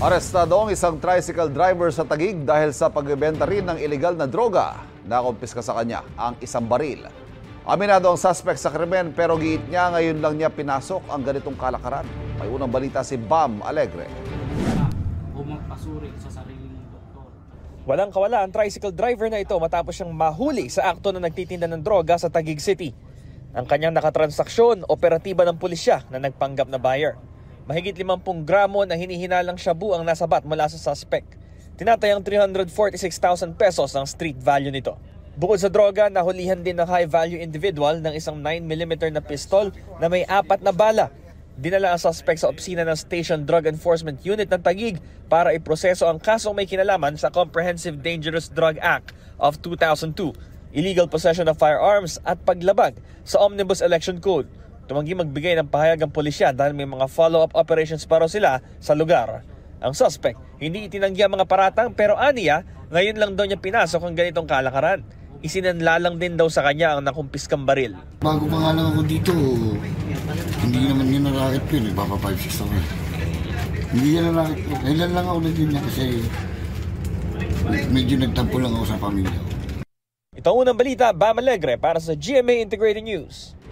Arestado ang isang tricycle driver sa Taguig dahil sa pagbebenta rin ng ilegal na droga. Nakumpiska sa kanya ang isang baril. Aminado ang suspect sa krimen pero giit niya ngayon lang niya pinasok ang ganitong kalakaran. May unang balita si Bam Alegre. Magpasuri sa sarili ng doktor. Walang kawala ang tricycle driver na ito matapos siyang mahuli sa akto na nagtitinda ng droga sa Taguig City. Ang kanyang nakatransaksyon, operatiba ng pulisya na nagpanggap na buyer. Mahigit 50 gramo na hinihinalang shabu ang nasabat mula sa suspect. Tinatayang 346,000 pesos ang street value nito. Bukod sa droga, nahulihan din ng high-value individual ng isang 9mm na pistol na may 4 na bala. Dinala ang suspect sa opisina ng Station Drug Enforcement Unit ng Taguig para iproseso ang kasong may kinalaman sa Comprehensive Dangerous Drug Act of 2002, illegal possession of firearms at paglabag sa Omnibus Election Code. Tumanggi magbigay ng pahayag ang pulisya dahil may mga follow-up operations pa raw sila sa lugar. Ang suspect, hindi itinanggi ang mga paratang pero aniya, ngayon lang daw niya pinasok ang ganitong kalakaran. Isinanlalang din daw sa kanya ang nakumpiskang baril. Bago pa nga lang ako dito, hindi naman yun narakit ko yun. Baka 5-6 ako. Hindi yan narakit ko. Kailan lang ako naging niya kasi medyo nagtampo lang ako sa pamilya. Ito ang unang balita, Bam Alegre para sa GMA Integrated News.